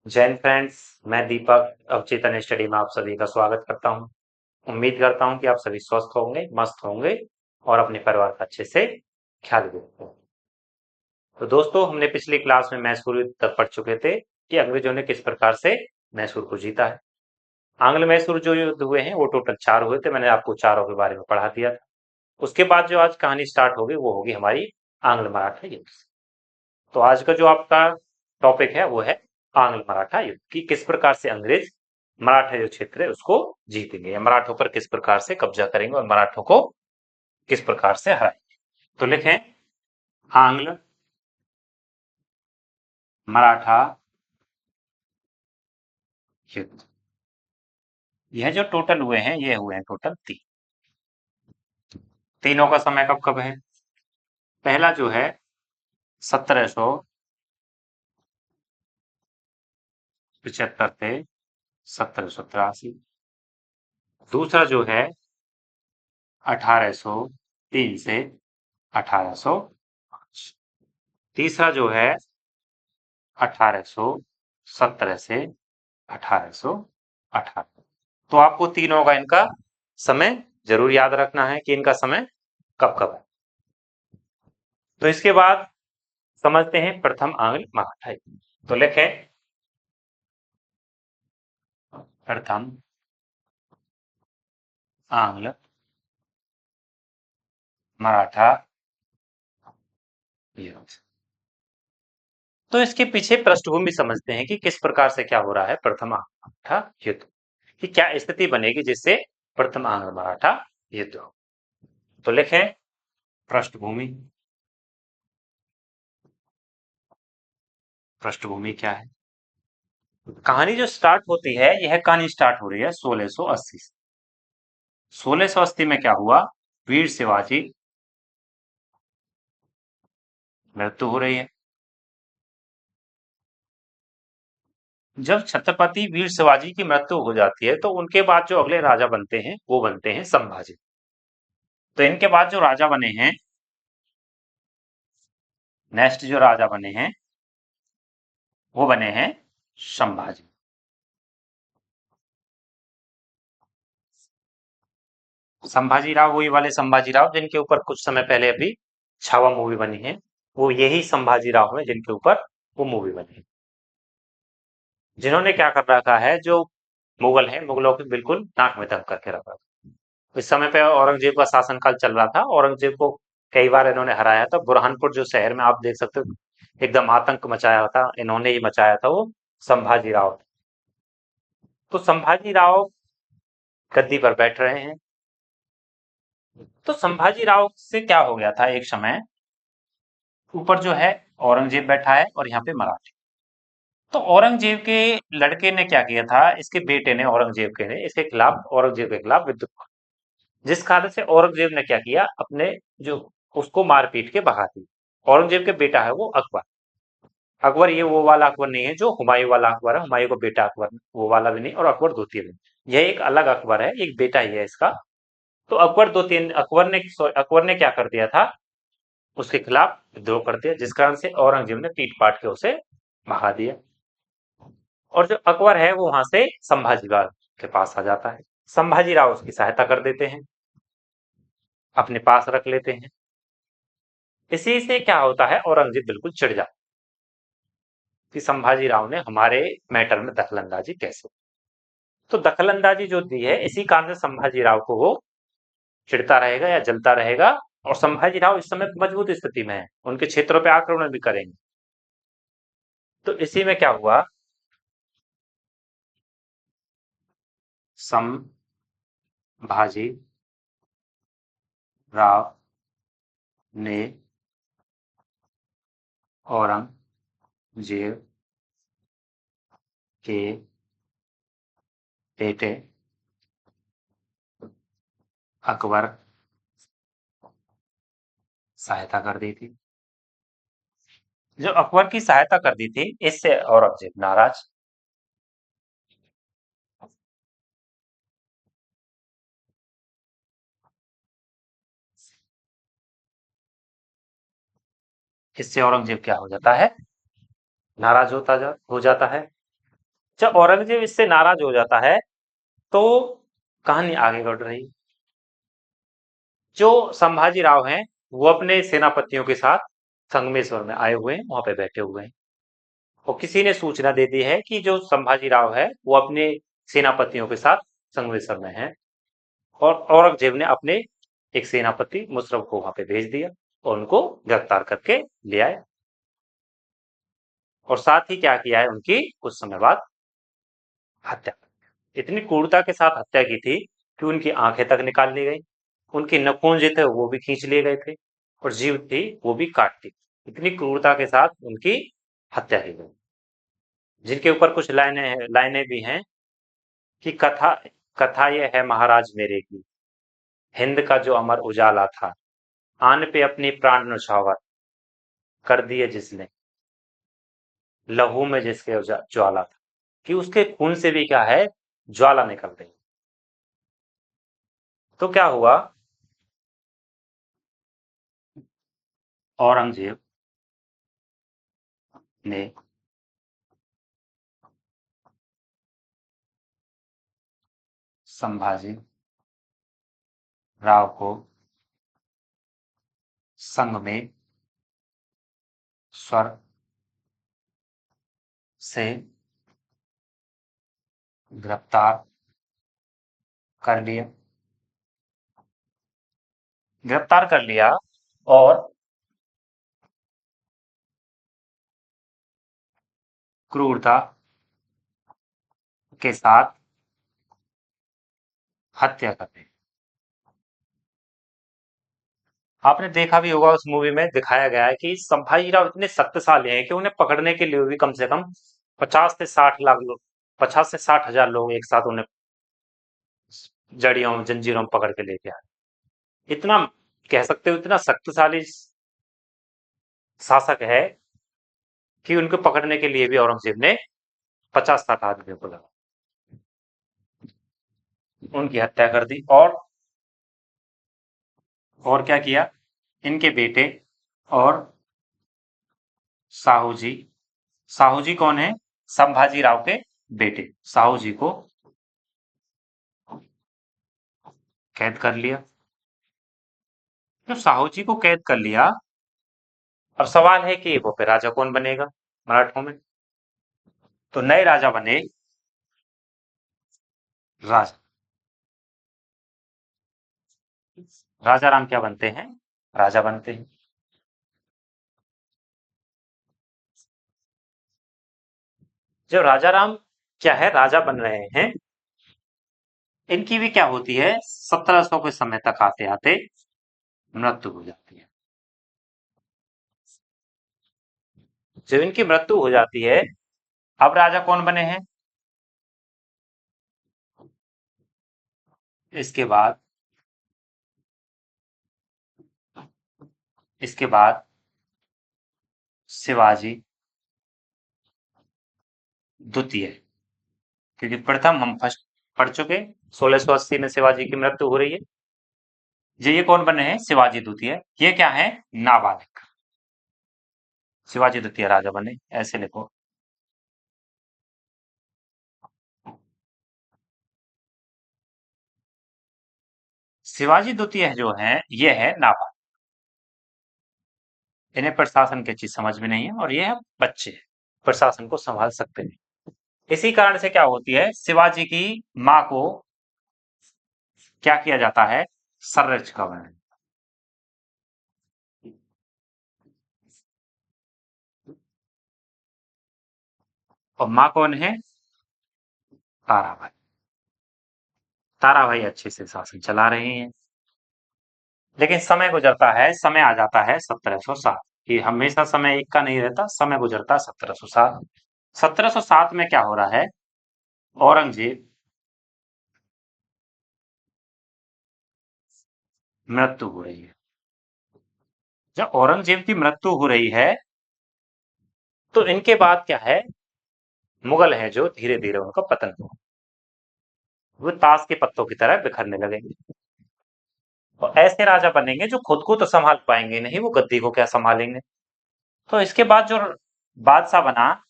Jain friends, मैं दीपक अवचेतन study में आप सभी का स्वागत करता हूं। उम्मीद करता हूं कि आप सभी स्वस्थ होंगे, मस्त होंगे और अपने परिवार का अच्छे से ख्याल भी रखेंगे। तो दोस्तों, हमने पिछली क्लास में मैसूर युद्ध तक पढ़ चुके थे कि अंग्रेजों ने किस प्रकार से मैसूर को जीता है। आंग्ल मैसूर जो युद्ध हुए हैं वो टोटल 4 हुए थे। मैंने आपको चारों के बारे में पढ़ा दिया था। उसके बाद जो आज कहानी स्टार्ट होगी वो होगी हमारी आंग्ल मराठा युद्ध से। तो आज का जो आपका टॉपिक है वो है आंग्ल मराठा युद्ध की किस प्रकार से अंग्रेज मराठा जो क्षेत्र है उसको जीतेंगे या मराठों पर किस प्रकार से कब्जा करेंगे और मराठों को किस प्रकार से हराएंगे। तो लिखें आंग्ल मराठा युद्ध। यह जो टोटल हुए हैं ये हुए हैं टोटल तीनों का समय कब कब है। पहला जो है 1775 से 1783। दूसरा जो है 1803 से 1805। तीसरा जो है 1817 से 1818। तो आपको तीनों का इनका समय जरूर याद रखना है कि इनका समय कब कब है। तो इसके बाद समझते हैं प्रथम आंग्ल मराठा युद्ध। तो लिखें प्रथम आंग्ल मराठा युद्ध। तो इसके पीछे पृष्ठभूमि समझते हैं कि किस प्रकार से क्या हो रहा है प्रथम आंग्ल मराठा युद्ध की क्या स्थिति बनेगी जिससे प्रथम आंग्ल मराठा युद्ध हो। तो लिखें पृष्ठभूमि। पृष्ठभूमि क्या है। कहानी जो स्टार्ट होती है यह कहानी स्टार्ट हो रही है 1680 से। 1680 में क्या हुआ, वीर शिवाजी मृत्यु हो रही है। जब छत्रपति वीर शिवाजी की मृत्यु हो जाती है तो उनके बाद जो अगले राजा बनते हैं वो बनते हैं संभाजी। तो इनके बाद जो राजा बने हैं, नेक्स्ट जो राजा बने हैं वो बने हैं संभाजी। संभाजी राव वही वाले संभाजी राव जिनके ऊपर कुछ समय पहले अभी छावा मूवी बनी है। वो यही संभाजी राव है जिनके ऊपर वो मूवी बनी है। जिन्होंने क्या कर रखा है, जो मुगल है मुगलों की बिल्कुल नाक में दम करके रखा था। इस समय पे औरंगजेब का शासनकाल चल रहा था। औरंगजेब को कई बार इन्होंने हराया था। बुरहानपुर जो शहर में आप देख सकते हो एकदम आतंक मचाया था, इन्होंने ही मचाया था, वो संभाजी राव। तो संभाजी राव गद्दी पर बैठ रहे हैं। तो संभाजी राव से क्या हो गया था, एक समय ऊपर जो है औरंगजेब बैठा है और यहाँ पे मराठी। तो औरंगजेब के लड़के ने क्या किया था, इसके बेटे ने औरंगजेब के ने इसके खिलाफ औरंगजेब के खिलाफ विद्रोह किया। जिस कारण से औरंगजेब ने क्या किया, अपने जो उसको मार पीट के भगा दी। औरंगजेब के बेटा है वो अकबर। अकबर ये वो वाला अकबर नहीं है जो हुमायूं वाला अकबर है। हुमायूं का बेटा अकबर वो वाला भी नहीं, और अकबर द्वितीय भी नहीं। यह एक अलग अकबर है, एक बेटा ही है इसका। तो अकबर ने क्या कर दिया था, उसके खिलाफ विद्रोह कर दिया, जिस कारण से औरंगजेब ने पीट पाट के उसे भगा दिया। और जो अकबर है वो वहां से संभाजी राव के पास आ जाता है। संभाजी राव उसकी सहायता कर देते हैं, अपने पास रख लेते हैं। इसी से क्या होता है, औरंगजेब बिल्कुल चिढ़ जाता है कि संभाजी राव ने हमारे मैटर में दखलंदाजी कैसे। तो दखलंदाजी जो दी है, इसी कारण से संभाजी राव को वो चिढ़ता रहेगा या जलता रहेगा। और संभाजी राव इस समय मजबूत स्थिति में है, उनके क्षेत्रों पे आक्रमण भी करेंगे। तो इसी में क्या हुआ, संभाजी राव ने औरंगजेब के बेटे अकबर सहायता कर दी थी। जो अकबर की सहायता कर दी थी, इससे औरंगजेब नाराज। इससे औरंगजेब क्या हो जाता है, नाराज हो जाता है। जब औरंगजेब इससे नाराज हो जाता है तो कहानी आगे बढ़ रही है। जो संभाजी राव हैं वो अपने सेनापतियों के साथ संगमेश्वर में आए हुए हैं, वहां पे बैठे हुए हैं और किसी ने सूचना दे दी है कि जो संभाजी राव है वो अपने सेनापतियों के साथ संगमेश्वर में है और औरंगजेब ने अपने एक सेनापति मुशर्रफ को वहां पे भेज दिया और उनको गिरफ्तार करके ले आए और साथ ही क्या किया है उनकी कुछ समय बाद हत्या। इतनी क्रूरता के साथ हत्या की थी कि उनकी आंखें तक निकाल ली गई, उनके नखून जो थे वो भी खींच लिए गए थे और जीभ थी वो भी काट दी। इतनी क्रूरता के साथ उनकी हत्या की गई, जिनके ऊपर कुछ लाइनें भी हैं कि कथा कथा ये है महाराज मेरे की, हिंद का जो अमर उजाला था, आन पे अपनी प्राण न्यौछावर कर दिए जिसने, लहू में जिसके ज्वाला था, कि उसके खून से भी क्या है, ज्वाला निकल रही। तो क्या हुआ, औरंगजेब ने संभाजी राव को संग में स्वर से गिरफ्तार कर लिया, गिरफ्तार कर लिया और क्रूरता के साथ हत्या कर दी। आपने देखा भी होगा उस मूवी में दिखाया गया है कि संभाजीराव इतने शक्तिशाली हैं कि उन्हें पकड़ने के लिए भी कम से कम 50 से 60 लाख लोग, 50 से 60 हजार लोग एक साथ उन्हें जड़ियों जंजीरों में पकड़ के लेके आए। इतना कह सकते हो, इतना शक्तिशाली शासक है कि उनको पकड़ने के लिए भी औरंगजेब ने 50-60 आदमियों को लगा, उनकी हत्या कर दी और क्या किया, इनके बेटे और साहू जी, साहू जी कौन है, संभाजी राव के बेटे, साहू जी को कैद कर लिया। तो साहू जी को कैद कर लिया, अब सवाल है कि वो फिर राजा कौन बनेगा मराठों में। तो नए राजा बने राजा राजा राम क्या बनते हैं, राजा बनते हैं। जब राजा राम क्या है राजा बन रहे हैं, इनकी भी क्या होती है, 1700 के समय तक आते आते मृत्यु हो जाती है। जब इनकी मृत्यु हो जाती है, अब राजा कौन बने हैं, इसके बाद इसके बाद शिवाजी द्वितीय, क्योंकि प्रथम हम फर्स्ट पढ़ चुके, 1680 में शिवाजी की मृत्यु हो रही है। ये कौन बने हैं, शिवाजी द्वितीय, ये क्या है, नाबालिग, शिवाजी द्वितीय राजा बने, ऐसे लिखो। शिवाजी द्वितीय जो है ये है नाबालिग, इन्हें प्रशासन की चीज समझ में नहीं है और ये है बच्चे, प्रशासन को संभाल सकते नहीं। इसी कारण से क्या होती है, शिवाजी की माँ को क्या किया जाता है, संरक्षक बनाया, और माँ कौन है, ताराबाई। ताराबाई अच्छे से शासन चला रही हैं, लेकिन समय गुजरता है, समय आ जाता है 1707, कि हमेशा समय एक का नहीं रहता, समय गुजरता है 1707। 1707 में क्या हो रहा है, औरंगजेब मृत्यु हो रही है। जब औरंगजेब की मृत्यु हो रही है तो इनके बाद क्या है, मुगल है जो धीरे धीरे उनका पतन हुआ, वो ताश के पत्तों की तरह बिखरने लगेंगे और ऐसे राजा बनेंगे जो खुद को तो संभाल पाएंगे नहीं, वो गद्दी को क्या संभालेंगे। तो इसके बाद जो बादशाह बना,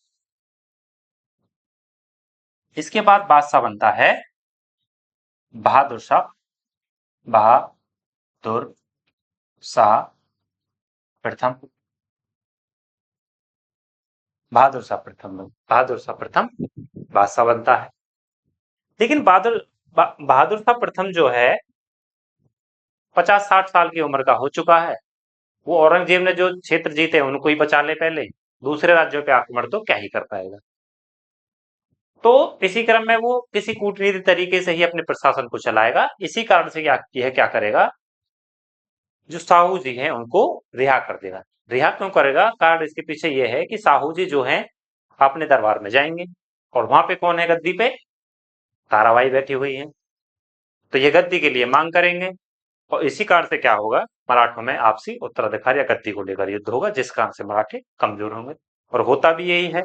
इसके बाद बादशाह बनता है बहादुर शाह। बहादुर शाह प्रथम। बहादुर शाह प्रथम बादशाह बनता है। लेकिन बहादुर शाह प्रथम जो है 50-60 साल की उम्र का हो चुका है। वो औरंगजेब ने जो क्षेत्र जीते उनको ही बचा ले पहले, दूसरे राज्यों पे आक्रमण तो क्या ही कर पाएगा। तो इसी क्रम में वो किसी कूटनीति तरीके से ही अपने प्रशासन को चलाएगा। इसी कारण से यह क्या करेगा, जो साहू जी हैं उनको रिहा कर देगा। रिहा क्यों करेगा, कारण इसके पीछे यह है कि साहू जी जो हैं अपने दरबार में जाएंगे और वहां पे कौन है गद्दी पे, ताराबाई बैठी हुई है, तो ये गद्दी के लिए मांग करेंगे और इसी कारण से क्या होगा, मराठों में आपसी उत्तराधिकार या गद्दी को लेकर युद्ध होगा, जिस कारण से मराठे कमजोर होंगे। और होता भी यही है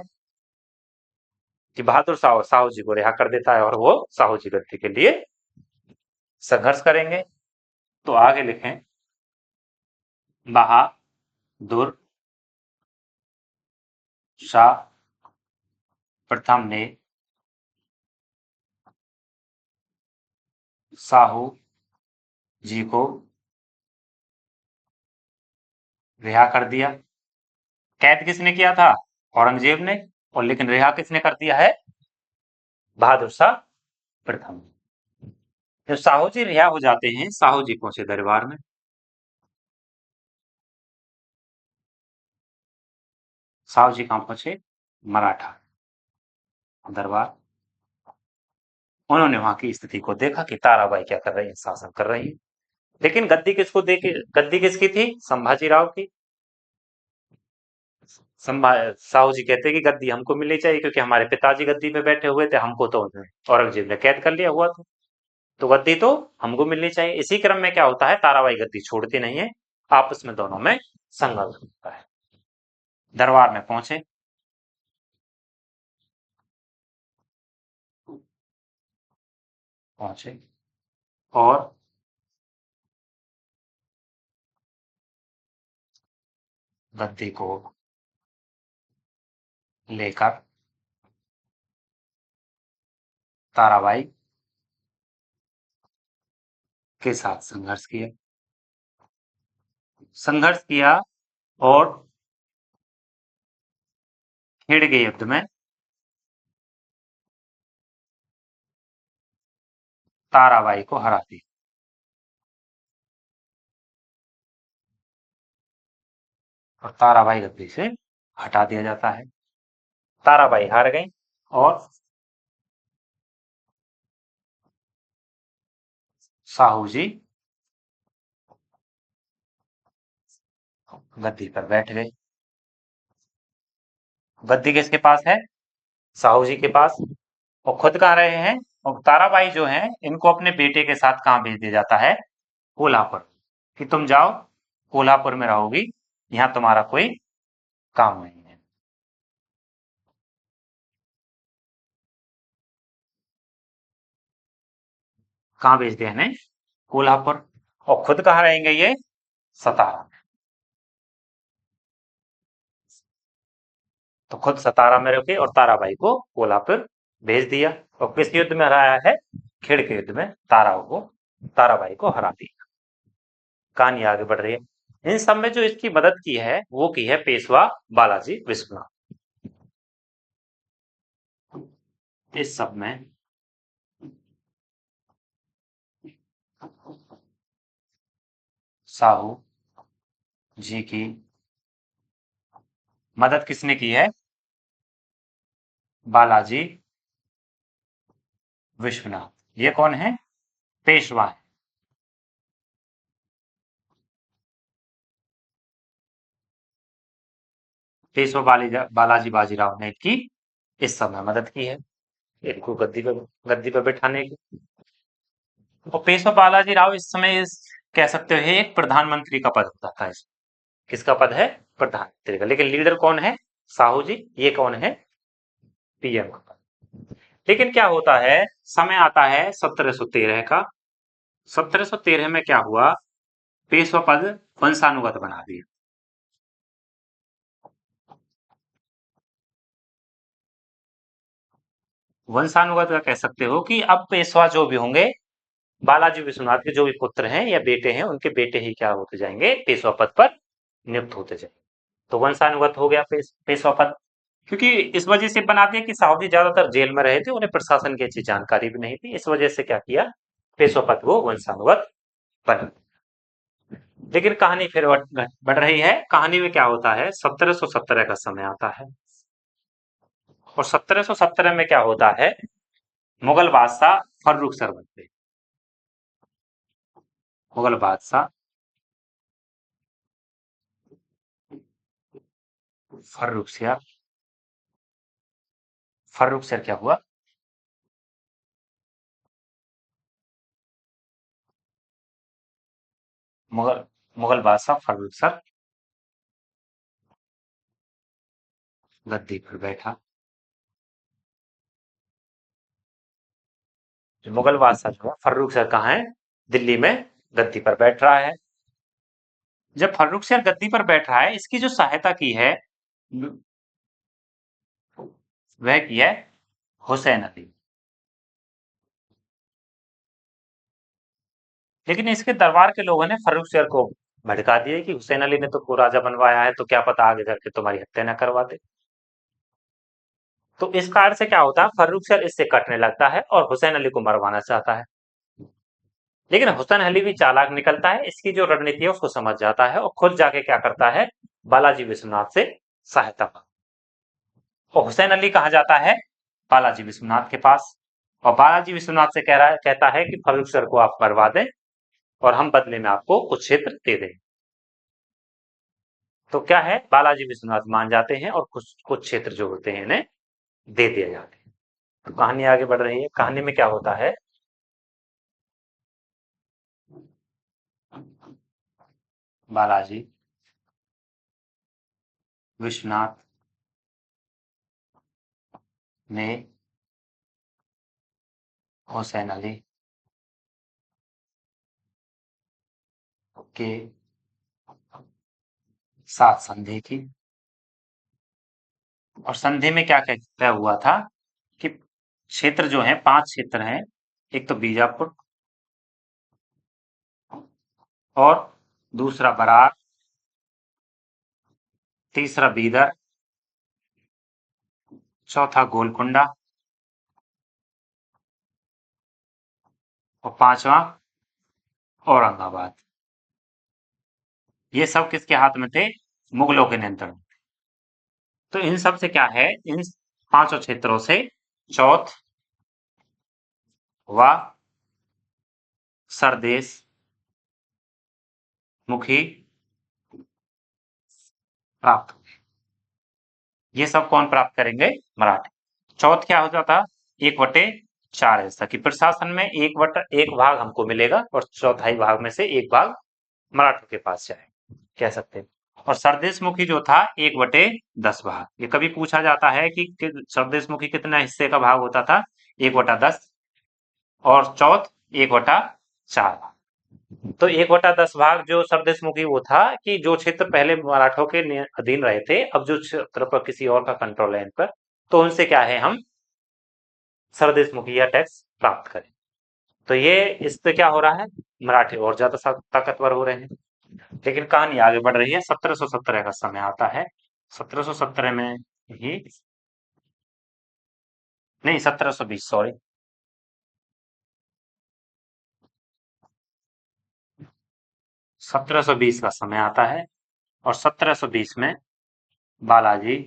कि बहादुर साहू जी को रिहा कर देता है और वो साहू जी गद्दी के लिए संघर्ष करेंगे। तो आगे लिखें, बहादुर शाह प्रथम ने साहू जी को रिहा कर दिया। कैद किसने किया था, औरंगजेब ने, और लेकिन रिहा किसने कर दिया है, बहादुर शाह प्रथम। जब साहू जी रिहा हो जाते हैं, साहू जी पहुंचे दरबार में। साहू जी कहां पहुंचे, मराठा दरबार। उन्होंने वहां की स्थिति को देखा कि ताराबाई क्या कर रही है, शासन कर रही है। लेकिन गद्दी किसको दे के, गद्दी किसकी थी, संभाजी राव की। साहू जी कहते कि गद्दी हमको मिलनी चाहिए क्योंकि हमारे पिताजी गद्दी पे बैठे हुए थे, हमको तो औरंगजेब ने कैद कर लिया हुआ था, तो गद्दी तो हमको मिलनी चाहिए। इसी क्रम में क्या होता है, ताराबाई गद्दी छोड़ती नहीं है, आपस में दोनों में संघर्ष होता है। दरबार में पहुंचे, और गद्दी को लेकर ताराबाई के साथ संघर्ष किया और खेड़गे युद्ध में ताराबाई को हरा दिया। और ताराबाई गद्दी से हटा दिया जाता है। ताराबाई हार गई और साहू जी गद्दी पर बैठ गए। गद्दी किसके पास है, साहू जी के पास। और खुद कहाँ रहे हैं, और ताराबाई जो हैं इनको अपने बेटे के साथ कहाँ भेज दिया जाता है, कोल्हापुर, कि तुम जाओ कोल्हापुर में रहोगी, यहाँ तुम्हारा कोई काम नहीं है। कहाँ भेज दिया इन्हें, कोल्हापुर। और खुद कहाँ रहेंगे ये, सतारा। तो खुद सतारा में रुके और ताराबाई को कोल्हापुर भेज दिया। और किस युद्ध में हराया है, खेड़ के युद्ध में ताराबाई को हरा दिया। कहानी आगे बढ़ रही है। इन सब में जो इसकी मदद की है वो की है पेशवा बालाजी विश्वनाथ। इस सब में साहू जी की मदद किसने की है, बालाजी विश्वनाथ। ये कौन है, पेशवा है। पेशवा बालाजी बाजीराव ने इसकी इस समय मदद की है, इनको गद्दी पे बैठाने की। और पेशवा बालाजी राव इस समय कह सकते हो एक प्रधानमंत्री का पद होता था। किसका पद है, प्रधानमंत्री का। लेकिन लीडर कौन है, साहू जी, ये कौन है, पीएम का पद। लेकिन क्या होता है, समय आता है 1713 का। 1713 में क्या हुआ, पेशवा पद वंशानुगत बना दिया। वंशानुगत का कह सकते हो कि अब पेशवा जो भी होंगे, बालाजी विश्वनाथ के जो भी पुत्र हैं या बेटे हैं, उनके बेटे ही क्या होते जाएंगे, पेशवा पद पर नियुक्त होते जाएंगे। तो वंशानुगत हो गया पेशवा पद। क्योंकि इस वजह से बना दिया कि साहू जी ज्यादातर जेल में रहे थे, उन्हें प्रशासन की अच्छी जानकारी भी नहीं थी, इस वजह से क्या किया, पेशवा पद वो वंशानुगत बना। लेकिन कहानी फिर बढ़ रही है। कहानी में क्या होता है, 1717 का समय आता है, और 1717 में क्या होता है, मुगल बादशाह फर्रुख बनते। मुगल बादशाह फर्रुख फर्रुख क्या हुआ, मुगल मुगल बादशाह फर्रुख गद्दी पर बैठा। जो मुगल बादशाह जो है फर्रुख कहाँ है, दिल्ली में गद्दी पर बैठ रहा है। जब फर्रुख गद्दी पर बैठ रहा है, इसकी जो सहायता की है वह की है हुसैन अली। लेकिन इसके दरबार के लोगों ने फर्रुख को भड़का दिया कि हुसैन अली ने तो को राजा बनवाया है, तो क्या पता आगे करके तुम्हारी हत्या न करवा दे। तो इस कारण से क्या होता है, फर्रुख इससे कटने लगता है और हुसैन अली को मरवाना चाहता है। लेकिन हुसैन अली भी चालाक निकलता है, इसकी जो रणनीति है उसको समझ जाता है और खुद जाके क्या करता है, बालाजी विश्वनाथ से सहायता मांगता है। और हुसैन अली कहा जाता है, बालाजी विश्वनाथ के पास। और बालाजी विश्वनाथ से कह रहा है, कहता है कि फर्रुख को आप मरवा दें और हम बदले में आपको कुछ क्षेत्र दे दें। तो क्या है, बालाजी विश्वनाथ मान जाते हैं और कुछ कुछ क्षेत्र जो होते हैं इन्हें दे दिए जाते हैं। तो कहानी आगे बढ़ रही है। कहानी में क्या होता है, बालाजी विश्वनाथ ने हुसैन अली के साथ संधि की। और संधि में क्या क्या हुआ था कि क्षेत्र जो है, 5 क्षेत्र हैं। एक तो बीजापुर, और दूसरा बरार, तीसरा बीदर, चौथा गोलकुंडा, और पांचवा औरंगाबाद। ये सब किसके हाथ में थे, मुगलों के नियंत्रण। तो इन सब से क्या है, इन पांचों क्षेत्रों से चौथ व सरदेश मुखी प्राप्त। ये सब कौन प्राप्त करेंगे, मराठी। चौथ क्या हो जाता, 1/4 ऐसा कि प्रशासन में एक भाग हमको मिलेगा और चौथाई भाग में से एक भाग मराठों के पास जाए, कह सकते हैं। और सरदेश मुखी जो था, 1/10 भाग। ये कभी पूछा जाता है कि सरदेश मुखी कितना हिस्से का भाग होता था, 1/10, और चौथ 1/4 भाग। तो 1/10 भाग जो सरदेशमुखी वो था कि जो क्षेत्र पहले मराठों के अधीन रहे थे, अब जो क्षेत्र पर किसी और का कंट्रोल है इन पर, तो उनसे क्या है, हम सरदेशमुखी या टैक्स प्राप्त करें। तो ये इससे क्या हो रहा है, मराठे और ज्यादा ताकतवर हो रहे हैं। लेकिन कहानी आगे बढ़ रही है। 1717 का समय आता है। 1717 में ही, नहीं 1720, सॉरी, 1720 का समय आता है। और 1720 में बालाजी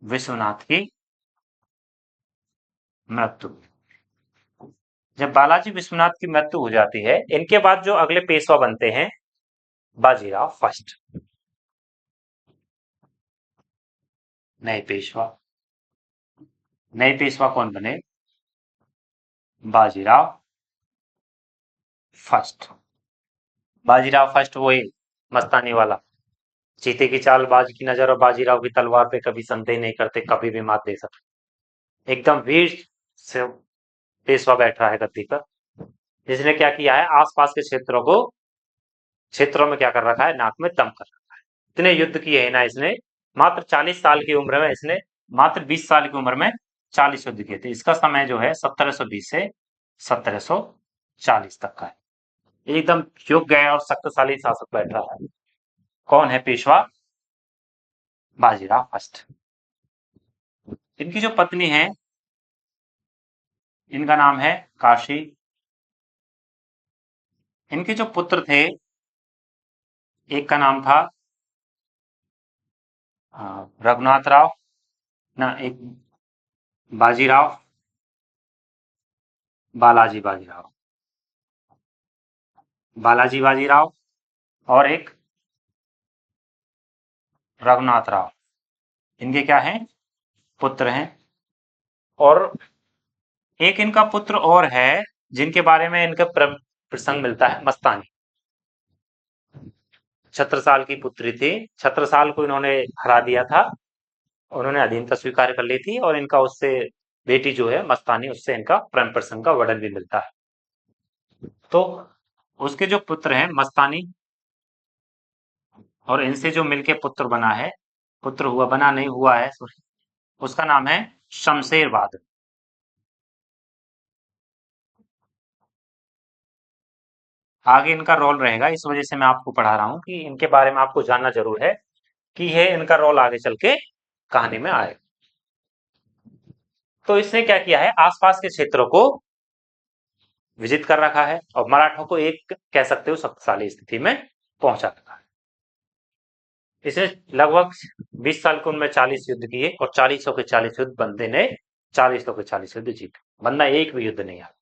विश्वनाथ की मृत्यु। जब बालाजी विश्वनाथ की मृत्यु हो जाती है, इनके बाद जो अगले पेशवा बनते हैं, बाजीराव फर्स्ट। नए पेशवा, नए पेशवा कौन बने, बाजीराव फर्स्ट। बाजीराव फर्स्ट वही मस्तानी वाला, चीते की चाल बाज की नजर और बाजीराव की तलवार पे कभी संदेह नहीं करते, कभी भी मात दे सकते। एकदम वीर से पेशवा बैठ रहा है गद्दी पर, जिसने क्या किया है, आसपास के क्षेत्रों में क्या कर रखा है, नाक में दम कर रखा है। इतने युद्ध किए हैं ना इसने, मात्र 40 साल की उम्र में इसने मात्र 20 साल की उम्र में 40 युद्ध किए थे। इसका समय जो है 1720 से 1740 तक का है। एकदम योग्य है और शक्तिशाली शासक बैठ रहा है। कौन है पेशवा बाजीराव फर्स्ट। इनकी जो पत्नी है, इनका नाम है काशी। इनके जो पुत्र थे, एक का नाम था रघुनाथ राव, ना एक बाजीराव, बालाजी बाजीराव, बालाजी बाजीराव, और एक रघुनाथ राव। इनके क्या हैं, पुत्र हैं। और एक इनका पुत्र और है जिनके बारे में इनका प्रसंग मिलता है, मस्तानी। छत्रसाल की पुत्री थी। छत्रसाल को इन्होंने हरा दिया था, उन्होंने अधीनता स्वीकार कर ली थी, और इनका उससे बेटी जो है मस्तानी, उससे इनका प्रेम प्रसंग का वर्णन भी मिलता है। तो उसके जो पुत्र हैं मस्तानी, और इनसे जो मिलके पुत्र बना है, पुत्र हुआ, बना नहीं हुआ है, उसका नाम है शमशेर बहादुर। आगे इनका रोल रहेगा, इस वजह से मैं आपको पढ़ा रहा हूं कि इनके बारे में आपको जानना जरूर है कि यह इनका रोल आगे चल के कहानी में आएगा। तो इसने क्या किया है, आसपास के क्षेत्रों को विजित कर रखा है और मराठों को एक कह सकते हो शक्तिशाली स्थिति में पहुंचा रखा है। इसने लगभग 20 साल की उम्र में 40 युद्ध किए, और 40 के 40 युद्ध बंदे ने 40 के 40 युद्ध जीते। बंदा एक भी युद्ध नहीं हारा।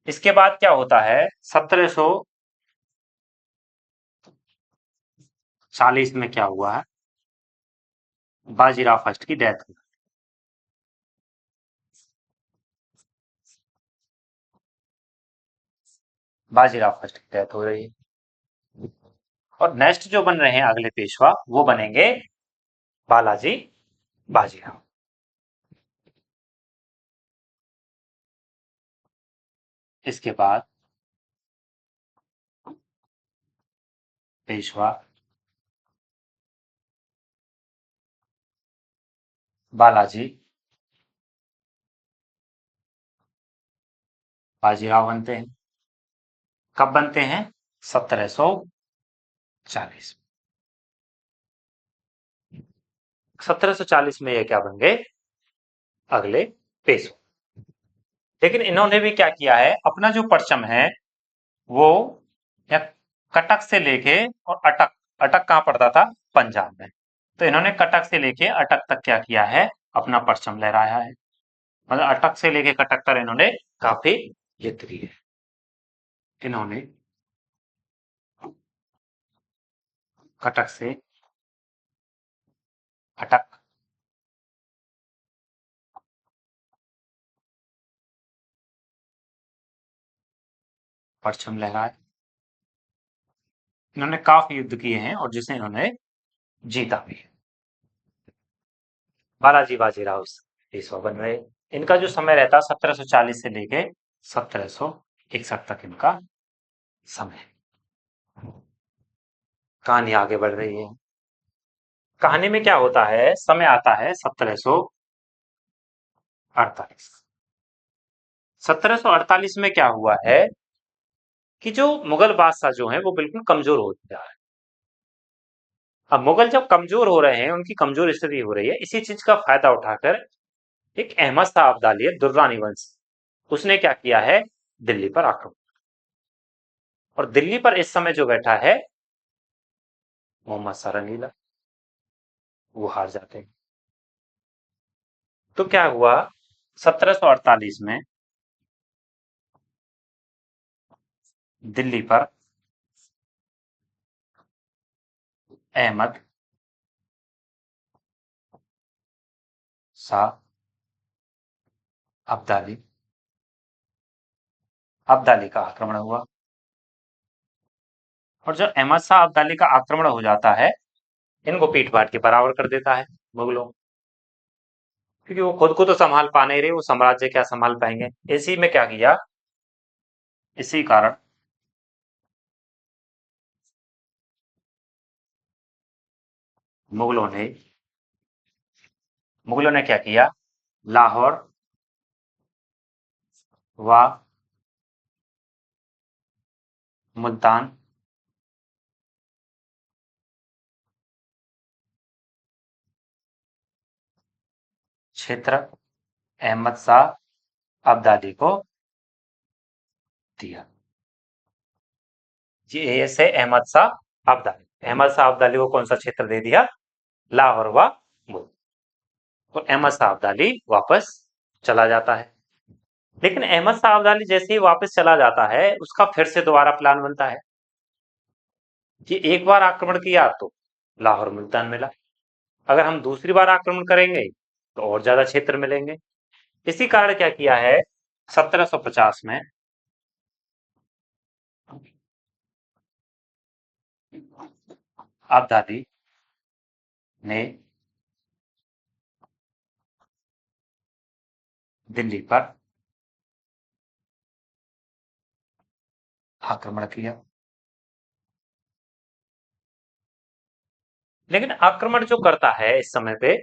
इसके बाद क्या होता है, 1740 में क्या हुआ है, बाजीराव फर्स्ट की डेथ हुई। बाजीराव फर्स्ट की डेथ हो रही है। और नेक्स्ट जो बन रहे हैं अगले पेशवा, वो बनेंगे बालाजी बाजीराव। इसके बाद पेशवा बालाजी बाजीराव बनते हैं। कब बनते हैं, 1740। 1740 में ये क्या बन गए, अगले पेशवा। लेकिन इन्होंने भी क्या किया है, अपना जो परचम है वो या कटक से लेके, और अटक, अटक कहाँ पड़ता था, पंजाब में। तो इन्होंने कटक से लेके अटक तक क्या किया है, अपना परचम लहराया है। मतलब अटक से लेके कटक तक इन्होंने काफी युद्ध किए। इन्होंने कटक से अटक, परचम लहराए। इन्होंने काफी युद्ध किए हैं और जिसे इन्होंने जीता भी है। बालाजी बाजीराव पेशवा बन गए। इनका जो समय रहता 1740 से लेके 1761 तक इनका समय। कहानी आगे बढ़ रही है। कहानी में क्या होता है, समय आता है 1748। 1748 में क्या हुआ है कि जो मुगल बादशाह जो हैं वो बिल्कुल कमजोर होते जा रहे हैं। अब मुगल जब कमजोर हो रहे हैं, उनकी कमजोर स्थिति हो रही है, इसी चीज का फायदा उठाकर एक अहमद शाह अब्दाली है, दुर्रानी वंश, उसने क्या किया है, दिल्ली पर आक्रमण। और दिल्ली पर इस समय जो बैठा है मोहम्मद शाह रंगीला, वो हार जाते हैं। तो क्या हुआ, 1748 में दिल्ली पर अहमद शाह अब्दाली अब्दाली का आक्रमण हुआ। और जब अहमद शाह अब्दाली का आक्रमण हो जाता है, इनको पीट पाट के बराबर कर देता है मुगलों, क्योंकि वो खुद को तो संभाल पा नहीं रहे, वो साम्राज्य क्या संभाल पाएंगे। इसी में क्या किया, इसी कारण मुगलों ने क्या किया? लाहौर व मुल्तान क्षेत्र अहमद शाह अब्दाली को दिया। ये से अहमद शाह अब्दाली को कौन सा क्षेत्र दे दिया? लाहौर व मुल्क। तो अहमद शाह अब्दाली वापस चला जाता है। लेकिन अहमद शाह अब्दाली जैसे ही वापस चला जाता है, उसका फिर से दोबारा प्लान बनता है कि एक बार आक्रमण किया तो लाहौर मुल्तान मिला, अगर हम दूसरी बार आक्रमण करेंगे तो और ज्यादा क्षेत्र मिलेंगे। इसी कारण क्या किया है, 1750 में अब्दाली ने दिल्ली पर आक्रमण किया। लेकिन आक्रमण जो करता है इस समय पे,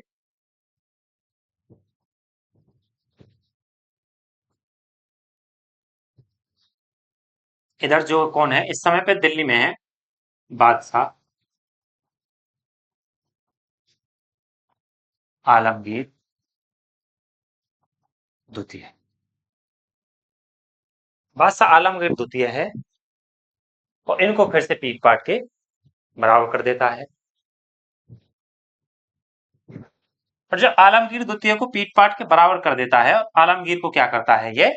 इधर जो कौन है इस समय पे दिल्ली में है, बादशाह आलमगीर द्वितीय। बादशाह आलमगीर द्वितीय है और इनको फिर से पीट पाट के बराबर कर देता है। और जब आलमगीर द्वितीय को पीट पाट के बराबर कर देता है, और आलमगीर को क्या करता है, ये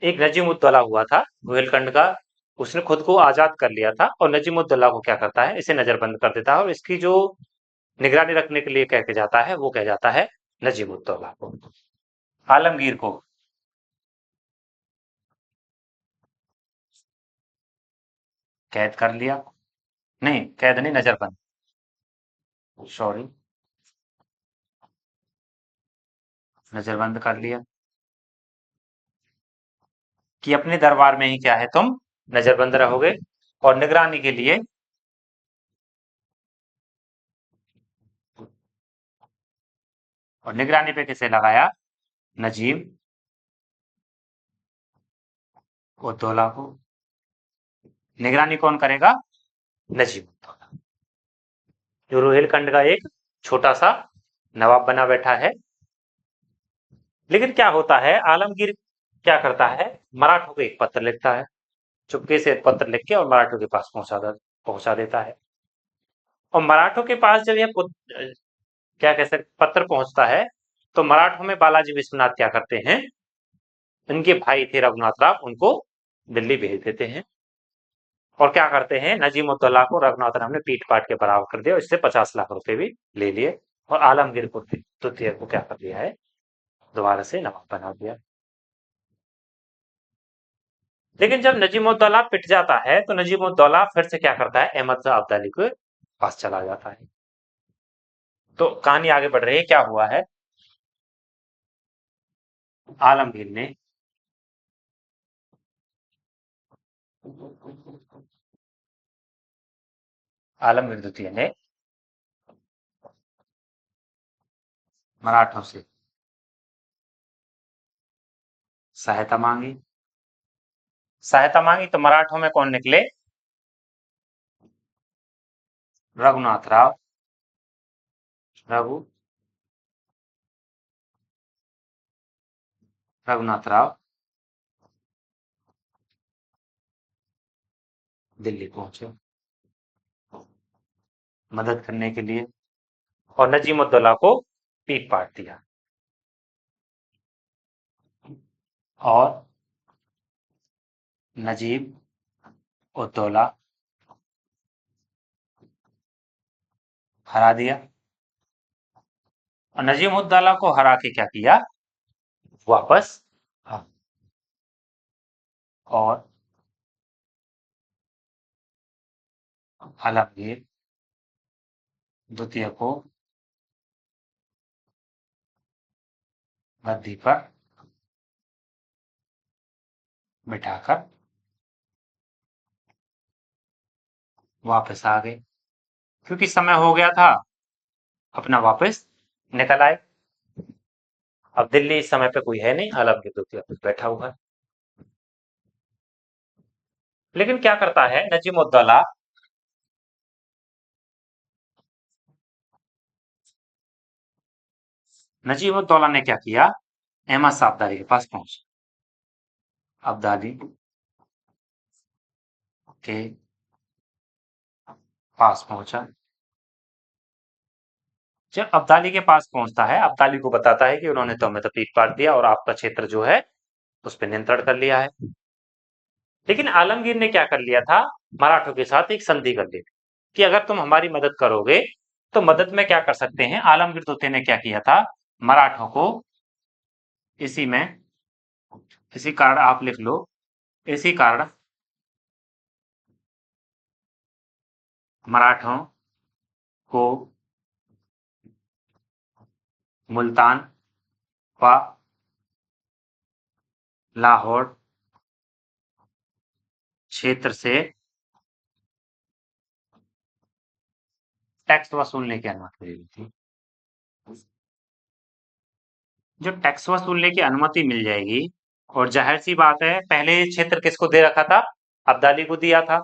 एक नजीमुद्दौला हुआ था बुहेलखंड का, उसने खुद को आजाद कर लिया था, और नजीमुद्दौला को क्या करता है, इसे नजरबंद कर देता है, और इसकी जो निगरानी रखने के लिए कह के जाता है, वो कह जाता है नजीमुद्दौला को। आलमगीर को कैद कर लिया, नहीं कैद नहीं, नजरबंद, सॉरी, नजरबंद कर लिया कि अपने दरबार में ही क्या है, तुम नजरबंद रहोगे। और निगरानी के लिए और निगरानी पे किसे लगाया, नजीब उद्दौला को। निगरानी कौन करेगा, नजीब उद्दौला, जो रुहेलखंड का एक छोटा सा नवाब बना बैठा है। लेकिन क्या होता है, आलमगीर क्या करता है, मराठों को एक पत्र लिखता है, चुपके से पत्र लिख के और मराठों के पास पहुंचा देता है। और मराठों के पास जब यह क्या कह सकते पत्र पहुंचता है, तो मराठों में बालाजी विश्वनाथ क्या करते हैं, इनके भाई थे रघुनाथ राव, उनको दिल्ली भेज देते हैं। और क्या करते हैं, नजीमुद्दौला को रघुनाथ राव ने पीट पाट के बराबर कर दिया, और इससे 50 लाख रुपए भी ले लिए, और आलमगीर को तृतीय को क्या कर दिया है, दोबारा से नवाब बना दिया। लेकिन जब नजीमुद्दौला पिट जाता है, तो नजीमुद्दौला फिर से क्या करता है, अहमद शाह अब्दाली के पास चला जाता है। तो कहानी आगे बढ़ रही है, क्या हुआ है, आलमगीर ने आलमगीर द्वितीय ने मराठों से सहायता मांगी। सहायता मांगी तो मराठों में कौन निकले, रघुनाथ राव, रघु रघुनाथ राव दिल्ली पहुंचे मदद करने के लिए, और नजीमुद्दौला को पीट पाट दिया। और नजीब उद्दौला हरा दिया, और नजीमुद्दौला को हरा के क्या किया, वापस हाँ, और आलमगीर द्वितीय को गद्दी पर बिठाकर वापस आ गए, क्योंकि समय हो गया था, अपना वापस निकल आए। अब दिल्ली इस समय पे कोई है नहीं, आलमगीर द्वितीय पे बैठा हुआ है। लेकिन क्या करता है नजीमुद्दौला, नजीमुद्दौला ने क्या किया, अहमद शाह अब्दाली के पास पहुंचा। अब्दाली के पास पहुंचा। जब अब्दाली के पास पहुंचता है, अब्दाली को बताता है कि उन्होंने तो हमें तो पीट पाट दिया और आपका क्षेत्र जो है उस पर नियंत्रण कर लिया है। लेकिन आलमगीर ने क्या कर लिया था, मराठों के साथ एक संधि कर ली कि अगर तुम हमारी मदद करोगे तो मदद में क्या कर सकते हैं। आलमगीर तोते ने क्या किया था, मराठों को इसी में, इसी कारण आप लिख लो, इसी कारण मराठों को मुल्तान व लाहौर क्षेत्र से टैक्स वसूलने की अनुमति दी थी। जो टैक्स वसूलने की अनुमति मिल जाएगी, और जाहिर सी बात है पहले क्षेत्र किसको दे रखा था, अब्दाली को दिया था।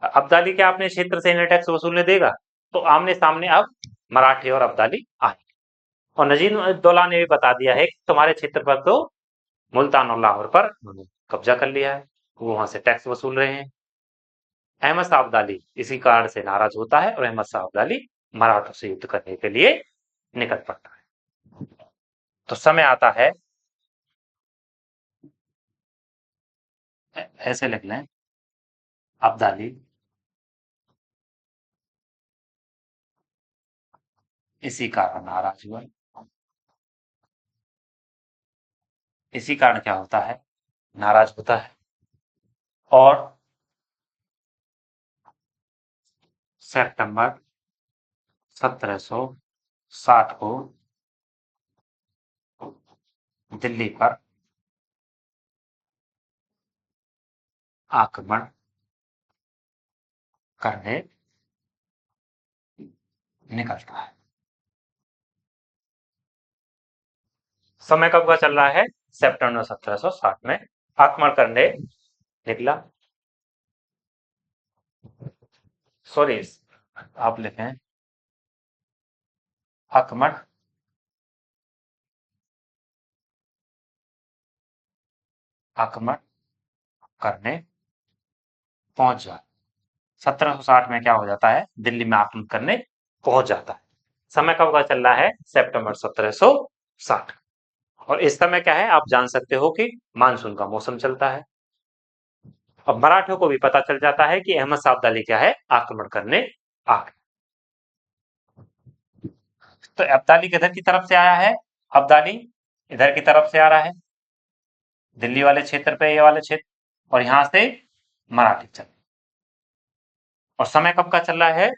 अब्दाली क्या अपने क्षेत्र से इन्हें टैक्स वसूलने देगा, तो आमने सामने अब मराठे और अब्दाली आए। और नजीब उद्दौला ने भी बता दिया है कि तुम्हारे क्षेत्र पर तो मुल्तान और लाहौर पर उन्होंने कब्जा कर लिया है, वो वहां से टैक्स वसूल रहे हैं। अहमद शाह अब्दाली इसी कारण से नाराज होता है और अहमद शाह अब्दाली मराठों से युद्ध करने के लिए निकल पड़ता है। तो समय आता है, ऐसे लिख लें, अब्दाली इसी कारण नाराज हुआ। इसी कारण क्या होता है, नाराज होता है। और सितंबर 1760 को दिल्ली पर आक्रमण करने निकलता है। समय कब का चल रहा है, सितंबर 1760 में आक्रमण करने निकला। सॉरी, आप लिखें आक्रमण आक्रमण करने पहुंच जाए। 1760 में क्या हो जाता है, दिल्ली में आक्रमण करने पहुंच जाता है। समय कब का चल रहा है, सितंबर 1760। और इस समय क्या है, आप जान सकते हो कि मानसून का मौसम चलता है। अब मराठों को भी पता चल जाता है कि अहमद शाह अब्दाली क्या है, आक्रमण करने आ गए। तो अब्दाली किधर की तरफ से आया है, अब्दाली इधर की तरफ से आ रहा है, दिल्ली वाले क्षेत्र पे, ये वाले क्षेत्र, और यहां से मराठी चल। और समय कब का चल रहा है,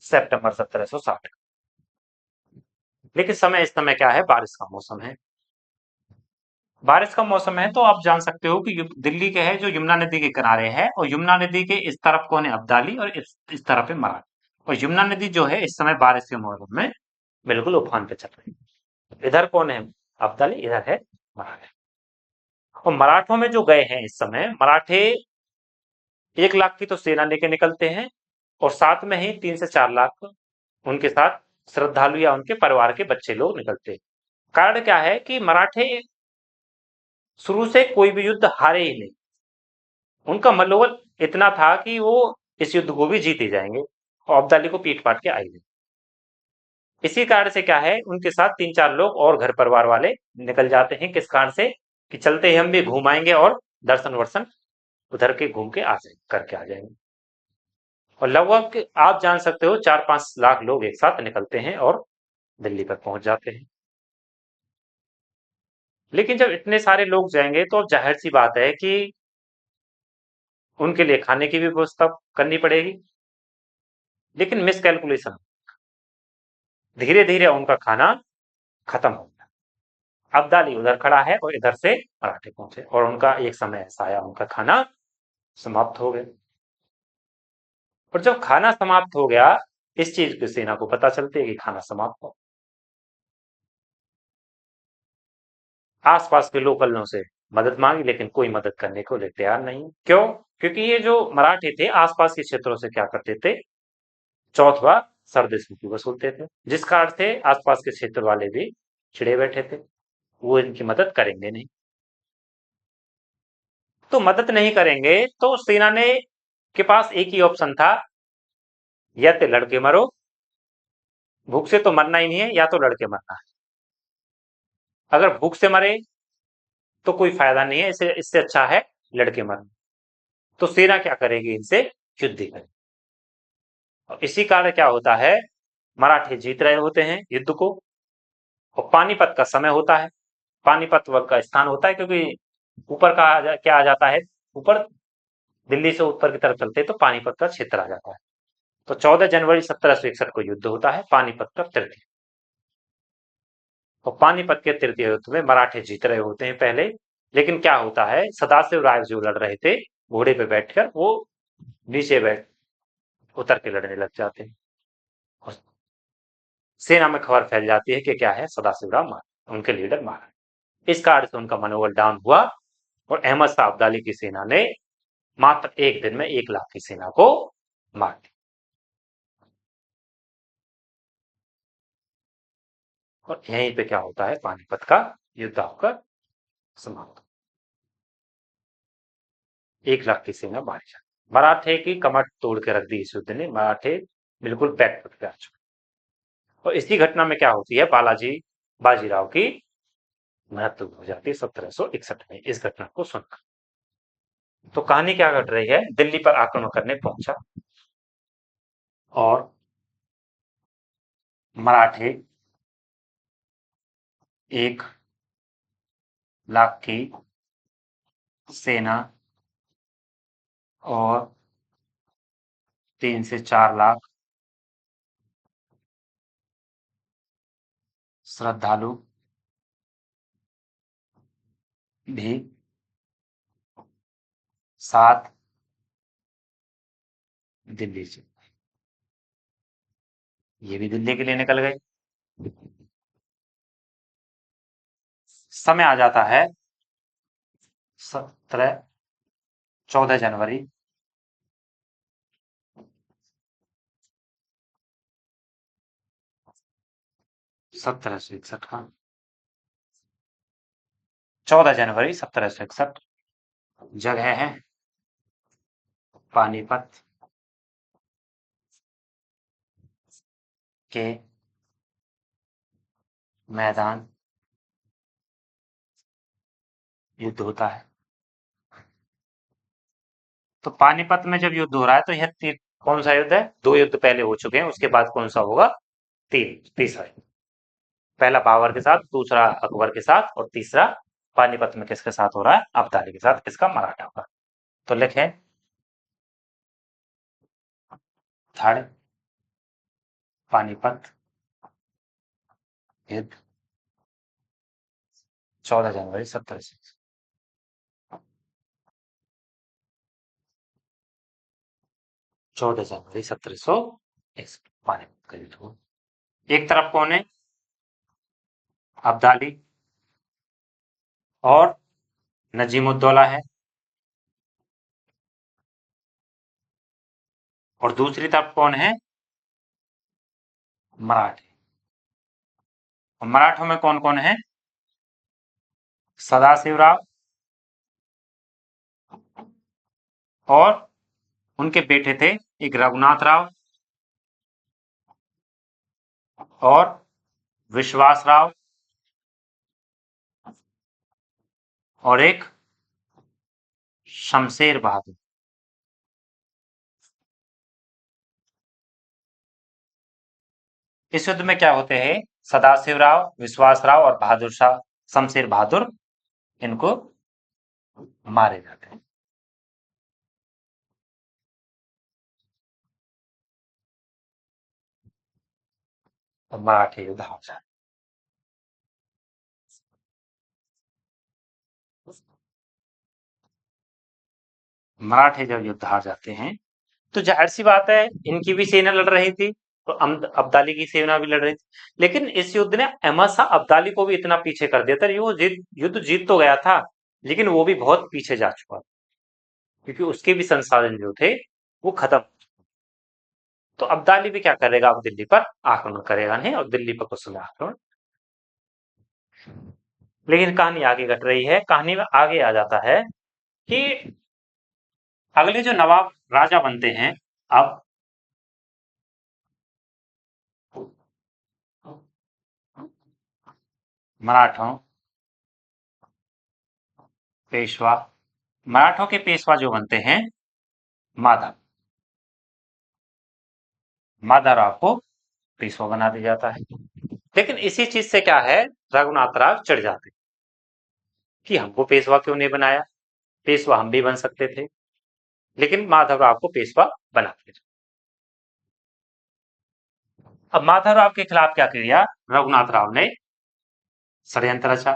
सितंबर 1760। लेकिन समय इस समय क्या है, बारिश का मौसम है। बारिश का मौसम है तो आप जान सकते हो कि दिल्ली के है जो यमुना नदी के किनारे है, और यमुना नदी के इस तरफ कौन है, अब्दाली, और इस तरफ है मराठी। और यमुना नदी जो है इस समय बारिश के मौसम में बिल्कुल उफान पे चल रही है। इधर कौन है, अब्दाली, इधर है मराठा। और मराठों में जो गए हैं इस समय मराठे, 1 लाख की तो सेना लेके निकलते हैं, और साथ में ही 3 से 4 लाख उनके साथ श्रद्धालु या उनके परिवार के बच्चे लोग निकलते हैं। कारण क्या है कि मराठे शुरू से कोई भी युद्ध हारे ही नहीं, उनका मनोबल इतना था कि वो इस युद्ध को भी जीते जाएंगे, और अब्दाली को पीट पाट के आएंगे। इसी कारण से क्या है, उनके साथ 3 4 लोग और घर परिवार वाले निकल जाते हैं। किस कारण से, कि चलते ही हम भी घूम आएंगे और दर्शन वर्शन उधर के घूम के आ जाएंगे, करके आ जाएंगे। और लगभग आप जान सकते हो 4 5 लाख लोग एक साथ निकलते हैं और दिल्ली पर पहुंच जाते हैं। लेकिन जब इतने सारे लोग जाएंगे तो अब जाहिर सी बात है कि उनके लिए खाने की भी व्यवस्था करनी पड़ेगी। लेकिन मिसकैलकुलेशन, धीरे धीरे उनका खाना खत्म हो गया। अब्दाली उधर खड़ा है और इधर से मराठे पहुंचे, और उनका एक समय ऐसा आया उनका खाना समाप्त हो गया। और जब खाना समाप्त हो गया, इस चीज की सेना को पता चलती है कि खाना समाप्त हो। आसपास के लोकलों से मदद मांगी, लेकिन कोई मदद करने को लिए तैयार नहीं। क्यों? क्योंकि ये जो मराठे थे आसपास के क्षेत्रों से क्या करते थे, चौथवा सरदेशमुखी वसूलते थे, जिस कारण से आसपास के क्षेत्र वाले भी चिड़े बैठे थे, वो इनकी मदद करेंगे नहीं। तो मदद नहीं करेंगे तो सेना ने के पास एक ही ऑप्शन था, या तो लड़के मरो, भूख से तो मरना ही नहीं है, या तो लड़के मरना है। अगर भूख से मरे तो कोई फायदा नहीं है, इससे इससे अच्छा है लड़के मरना। तो सेना क्या करेगी, इनसे युद्ध करेगी। और इसी कारण क्या होता है, मराठे जीत रहे होते हैं युद्ध को, और पानीपत का समय होता है। पानीपत वक्त का स्थान होता है, क्योंकि ऊपर का क्या आ जाता है, ऊपर दिल्ली से उत्तर की तरफ चलते हैं तो पानीपत का क्षेत्र आ जाता है। तो 14 जनवरी 1761 को युद्ध होता है पानीपत का तृतीय। और पानीपत के तृतीय युद्ध में मराठे जीत रहे होते हैं पहले, लेकिन क्या होता है, सदाशिव राय जो लड़ रहे थे घोड़े पे बैठकर, वो नीचे बैठ उतर के लड़ने लग जाते हैं। और सेना में खबर फैल जाती है कि क्या है, सदाशिव राव मार उनके लीडर मारा। इस कारण से उनका मनोबल डाउन हुआ, और अहमद शाह अब्दाली की सेना ने मात्र एक दिन में 1 लाख की सेना को मार दिया। और यहीं पे क्या होता है, पानीपत का युद्ध होकर समाप्त। 1 लाख की सेना मारी जाती, मराठे की कमर तोड़ के रख दी इस युद्ध ने, मराठे बिल्कुल बैकफुट पे आ चुके। और इसी घटना में क्या होती है, बालाजी बाजीराव की मृत्यु हो जाती है 1761 में, इस घटना को सुनकर। तो कहानी क्या घट रही है, दिल्ली पर आक्रमण करने पहुंचा, और मराठे 1 लाख की सेना और 3 से 4 लाख श्रद्धालु भी साथ दिल्ली से, ये भी दिल्ली के लिए निकल गए। समय आ जाता है 17 14 जनवरी 1761 का, 14 जनवरी 1761, जगह है पानीपत के मैदान युद्ध होता है। तो पानीपत में जब युद्ध हो रहा है तो यह कौन सा युद्ध है, 2 युद्ध पहले हो चुके हैं, उसके बाद कौन सा होगा, तीसरा युद्ध। पहला बाबर के साथ, दूसरा अकबर के साथ, और तीसरा पानीपत में किसके साथ हो रहा है, अब्दाली के साथ, किसका, मराठा का। तो लिखें, थर्ड पानीपत युद्ध 14 जनवरी 1761। 14 जनवरी 1761 पानीपत का युद्ध हुआ। एक तरफ कौन है, अब्दाली और नजीमुद्दौला है, और दूसरी तरफ कौन है, मराठे। और मराठों में कौन कौन है, सदाशिवराव और उनके बेटे थे, एक रघुनाथ राव और विश्वास राव, और एक शमशेर बहादुर। इस युद्ध में क्या होते हैं, सदाशिव राव, विश्वास राव और बहादुर शाह, शमशेर बहादुर, इनको मारे जाते हैं। और मराठे युद्ध हार जाते हैं। मराठे जब युद्ध हार जाते हैं तो जाहिर सी बात है इनकी भी सेना लड़ रही थी, तो अब्दाली की सेना भी लड़ रही थी। लेकिन इस युद्ध ने अहमद शाह अब्दाली को भी इतना पीछे कर दिया था, युद्ध जीत तो गया था, लेकिन वो भी बहुत पीछे जा चुका, क्योंकि उसके भी संसाधन जो थे वो खत्म। तो अब्दाली भी क्या करेगा, अब दिल्ली पर आक्रमण करेगा नहीं, और दिल्ली पर कुछ समय आक्रमण। लेकिन कहानी आगे घट रही है, कहानी में आगे आ जाता है कि अगले जो नवाब राजा बनते हैं, अब मराठों पेशवा, मराठों के पेशवा जो बनते हैं माधव, माधवराव को पेशवा बना दिया जाता है। लेकिन इसी चीज से क्या है, रघुनाथ राव चिढ़ जाते कि हमको पेशवा क्यों नहीं बनाया, पेशवा हम भी बन सकते थे, लेकिन माधवराव को पेशवा बना दिया। अब माधवराव के खिलाफ क्या किया, रघुनाथ राव ने षड्यंत्र रचा,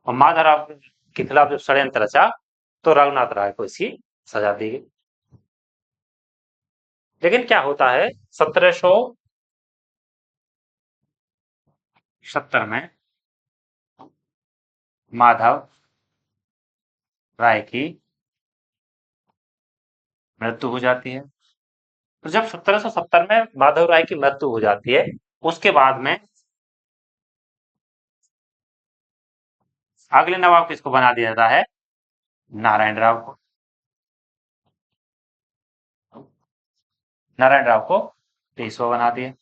और माधवराव के खिलाफ जब षड्यंत्र रचा तो रघुनाथ राव को इसकी सजा दी गई। लेकिन क्या होता है, 1770 में माधव राय की मृत्यु हो जाती है। तो जब 1770 में माधव राय की मृत्यु हो जाती है, उसके बाद में अगले नवाब किसको बना दिया जाता है, नारायण राव को। नारायण राव को पेशवा बना दिया।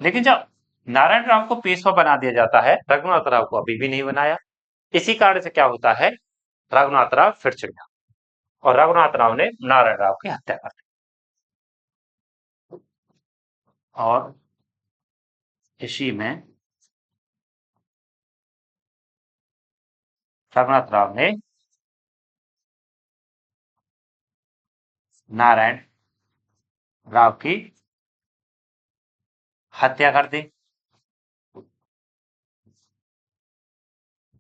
लेकिन जब नारायण राव को पेशवा बना दिया जाता है, रघुनाथ राव को अभी भी नहीं बनाया। इसी कारण से क्या होता है, रघुनाथ राव फिर चिढ़ गया और रघुनाथ राव ने नारायण राव की हत्या कर दी। और इसी में रघुनाथ राव ने नारायण राव की हत्या कर दी।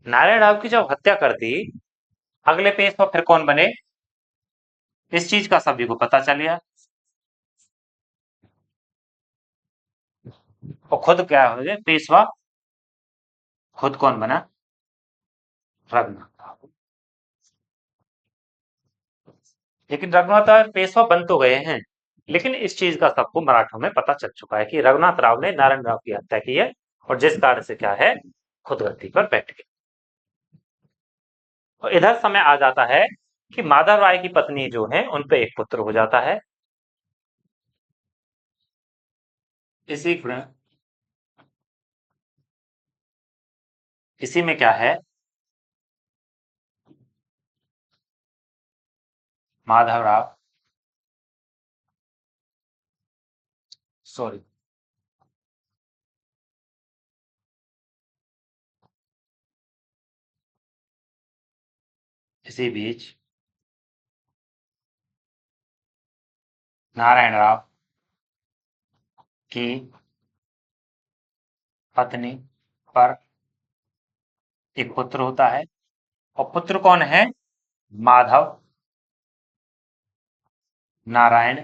नारायण राव की जब हत्या कर दी, अगले पेज पर फिर कौन बने, इस चीज का सभी को पता चल गया। और खुद क्या हो गए पेशवा, खुद कौन बना, रघुनाथ राव। लेकिन रघुनाथ राव पेशवा बन तो गए हैं, लेकिन इस चीज का सबको मराठों में पता चल चुका है कि रघुनाथ राव ने नारायण राव की हत्या की है, और जिस कारण से क्या है, खुद गद्दी पर बैठ गए। और इधर समय आ जाता है कि माधव राय की पत्नी जो है उन पे एक पुत्र हो जाता है। इसी इसी में क्या है, माधव राव, सॉरी, इसी बीच नारायण राव की पत्नी पर एक पुत्र होता है, और पुत्र कौन है, माधव नारायण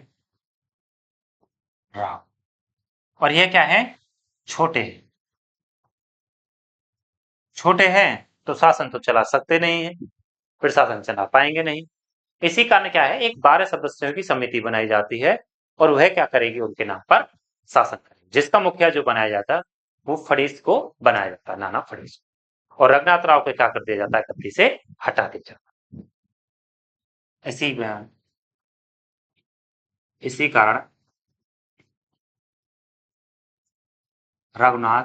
राव। और ये क्या है, छोटे हैं, छोटे हैं तो शासन तो चला सकते नहीं है, फिर शासन चला पाएंगे नहीं। इसी कारण क्या है, एक 12 सदस्यों की समिति बनाई जाती है, और वह क्या करेगी, उनके नाम पर शासन करेगी, जिसका मुखिया जो बनाया जाता है वो फड़ीस को बनाया जाता है, नाना फड़ीस को। और रघुनाथ राव को क्या कर दिया जाता है, गद्दी से हटा दिया जाता है। इसी कारण रघुनाथ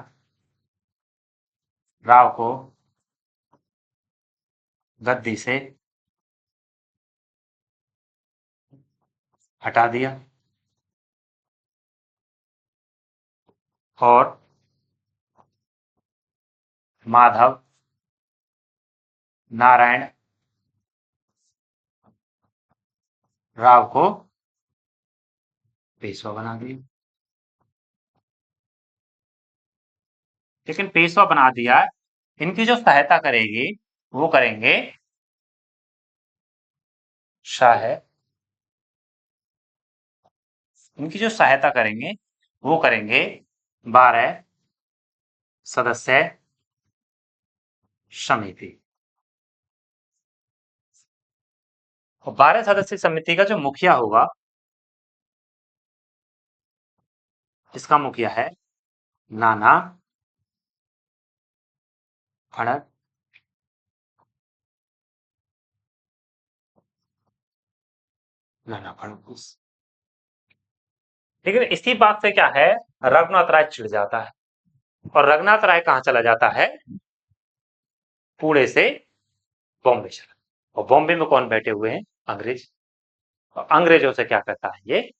राव को गद्दी से हटा दिया, और माधव नारायण राव को पेशवा बना दिया। लेकिन पेशवा बना दिया, इनकी जो सहायता करेगी वो करेंगे शाह है, उनकी जो सहायता करेंगे वो करेंगे 12 सदस्य समिति। और 12 सदस्य समिति का जो मुखिया होगा, इसका मुखिया है नाना फड़क नाना फड़णवीस। लेकिन इसी बात से क्या है, रघुनाथ राय चिढ़ जाता है और रघुनाथ राय कहाँ चला जाता है, पुणे से बॉम्बे चला। और बॉम्बे में कौन बैठे हुए हैं, अंग्रेज। और अंग्रेजों से क्या कहता है, ये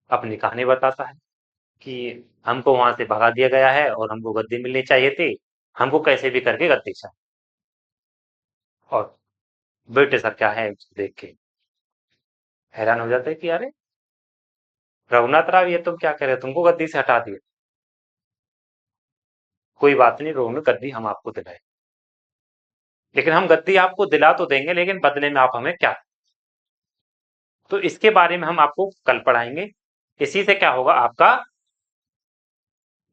अपनी कहानी बताता है कि हमको वहां से भगा दिया गया है और हमको गद्दी मिलनी चाहिए थी, हमको कैसे भी करके गद्दी चाहिए। और ब्रिटिशर क्या है उसको देख के हैरान हो जाते हैं कि अरे रघुनाथ राव, ये तुम क्या कह रहे हो, तुमको गद्दी से हटा दिया। कोई बात नहीं रोहन, गद्दी हम आपको दिलाए, लेकिन हम गद्दी आपको दिला तो देंगे, लेकिन बदले में आप हमें क्या। तो इसके बारे में हम आपको कल पढ़ाएंगे। इसी से क्या होगा, आपका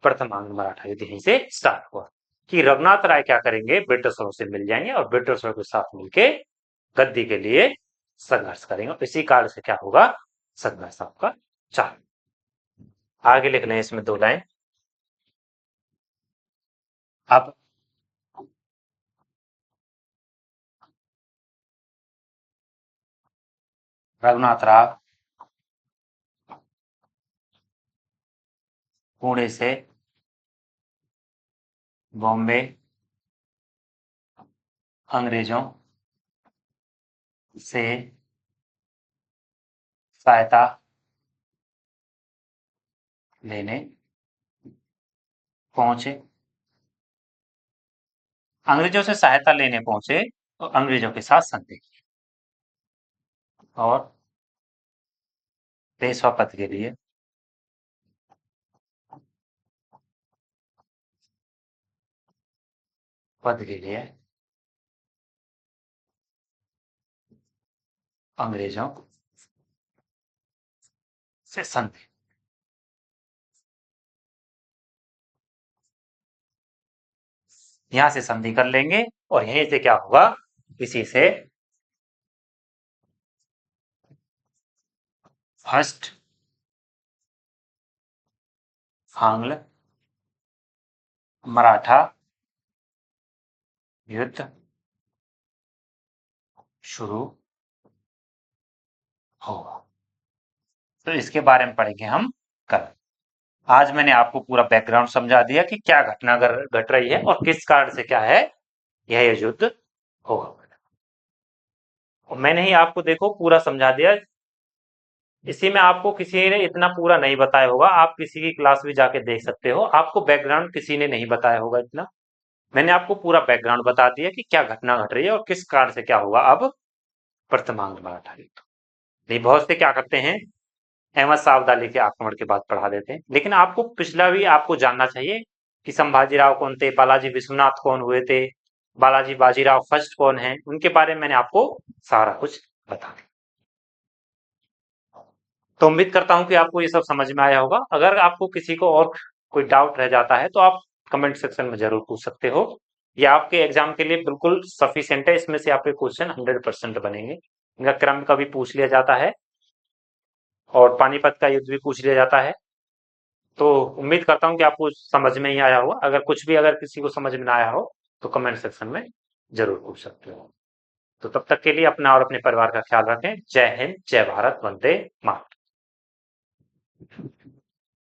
प्रथम आंग्ल मराठा युद्ध यहीं से स्टार्ट हुआ कि रघुनाथ राय क्या करेंगे, ब्रिटिशरों से मिल जाएंगे और ब्रिटिशरों के साथ मिलके गद्दी के लिए संघर्ष करेंगे। इसी कारण से क्या होगा, संघर्ष आपका चालू। आगे लिख लें इसमें 2 लाइन। अब रघुनाथ राव पुणे से बॉम्बे अंग्रेजों से सहायता लेने पहुंचे। अंग्रेजों से सहायता लेने पहुंचे तो अंग्रेजों के साथ संधि की और पेशवा पद के लिए पद के लिए अंग्रेजों से संधि। यहां से संधि कर लेंगे और यहीं से क्या होगा, इसी से फर्स्ट आंग्ल मराठा युद्ध शुरू होगा। तो इसके बारे में पढ़ेंगे हम कल। आज मैंने आपको पूरा बैकग्राउंड समझा दिया कि क्या घटना घट रही है और किस कारण से क्या है यह युद्ध होगा। और मैंने ही आपको देखो पूरा समझा दिया। इसी में आपको किसी ने इतना पूरा नहीं बताया होगा, आप किसी की क्लास भी जाके देख सकते हो, आपको बैकग्राउंड किसी ने नहीं बताया होगा इतना। मैंने आपको पूरा बैकग्राउंड बता दिया कि क्या घटना घट रही है और किस कारण से क्या होगा अब वर्तमान मराठा युद्ध। नहीं, बहुत से क्या करते हैं, अहमद शाह अब्दाली के आक्रमण के बाद पढ़ा देते हैं, लेकिन आपको पिछला भी आपको जानना चाहिए कि संभाजीराव कौन थे, बालाजी विश्वनाथ कौन हुए थे, बालाजी बाजीराव फर्स्ट कौन है, उनके बारे में मैंने आपको सारा कुछ बता दिया। तो उम्मीद करता हूं कि आपको ये सब समझ में आया होगा। अगर आपको किसी को और कोई डाउट रह जाता है तो आप कमेंट सेक्शन में जरूर पूछ सकते हो। ये आपके एग्जाम के लिए बिल्कुल सफिशियंट है, इसमें से आपके क्वेश्चन 100% बनेंगे। इनका क्रम का भी पूछ लिया जाता है और पानीपत का युद्ध भी पूछ लिया जाता है। तो उम्मीद करता हूं कि आपको समझ में ही आया होगा। अगर कुछ भी अगर किसी को समझ में ना आया हो तो कमेंट सेक्शन में जरूर पूछ सकते हो। तो तब तक के लिए अपना और अपने परिवार का ख्याल रखें। जय हिंद, जय भारत, वंदे मातरम।